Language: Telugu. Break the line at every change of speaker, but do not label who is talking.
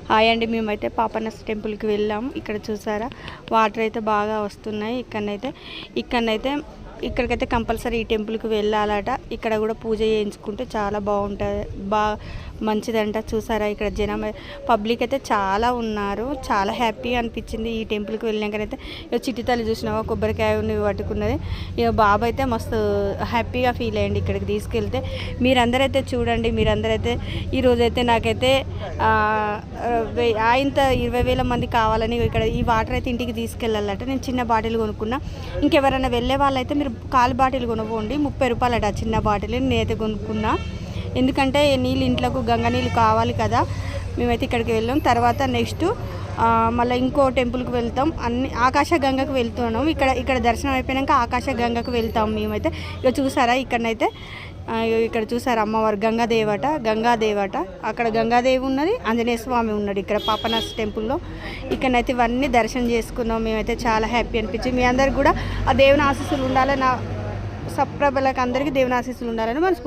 హాయ్ అండి, మేమైతే పాపన్నస్ టెంపుల్కి వెళ్ళాం. ఇక్కడ చూసారా వాటర్ అయితే బాగా వస్తున్నాయి. ఇక్కడికైతే కంపల్సరీ ఈ టెంపుల్కి వెళ్ళాలట. ఇక్కడ కూడా పూజ చేయించుకుంటే చాలా బాగుంటుంది, మంచిదంట. చూసారా ఇక్కడ జనం పబ్లిక్ అయితే చాలా ఉన్నారు. చాలా హ్యాపీగా అనిపించింది ఈ టెంపుల్కి వెళ్ళినాకనైతే. ఇక చిట్టి తల్లి చూసినావా కొబ్బరికాయ పట్టుకున్నది. ఇక బాబు అయితే మస్తు హ్యాపీగా ఫీల్ అయ్యండి ఇక్కడికి తీసుకెళ్తే. మీరందరైతే చూడండి, మీరందరైతే ఈరోజైతే నాకైతే ఇంత 20,000 మంది కావాలని ఇక్కడ ఈ వాటర్ అయితే ఇంటికి తీసుకెళ్ళాలట. నేను చిన్న బాటిల్ కొనుక్కున్నా. ఇంకెవరైనా వెళ్ళే వాళ్ళైతే మీరు కాలు బాటిల్ కొనుక్కోండి, 30 రూపాయలట చిన్న బాటిల్. నేనైతే కొనుక్కున్నా, ఎందుకంటే నీళ్ళు ఇంట్లోకి గంగ నీళ్ళు కావాలి కదా. మేమైతే ఇక్కడికి వెళ్ళాం. తర్వాత నెక్స్ట్ మళ్ళీ ఇంకో టెంపుల్కి వెళ్తాం. ఆకాశ గంగకు వెళ్తున్నాం. ఇక్కడ దర్శనం అయిపోయాక ఆకాశ గంగకు వెళ్తాం మేమైతే. ఇక చూసారా ఇక్కడ చూసారా అమ్మవారు గంగాదేవట. అక్కడ గంగాదేవి ఉన్నది, ఆంజనేయ స్వామి ఉన్నాడు ఇక్కడ పాపన్నస్ టెంపుల్లో. ఇక్కడనైతే ఇవన్నీ దర్శనం చేసుకున్నాం. మేమైతే చాలా హ్యాపీ అనిపించింది. మీ అందరికి కూడా ఆ దేవుని ఆశీస్సులు ఉండాలని, నా సబ్స్క్రైబర్లకు అందరికీ దేవుని ఆశీస్సులు ఉండాలని మనసు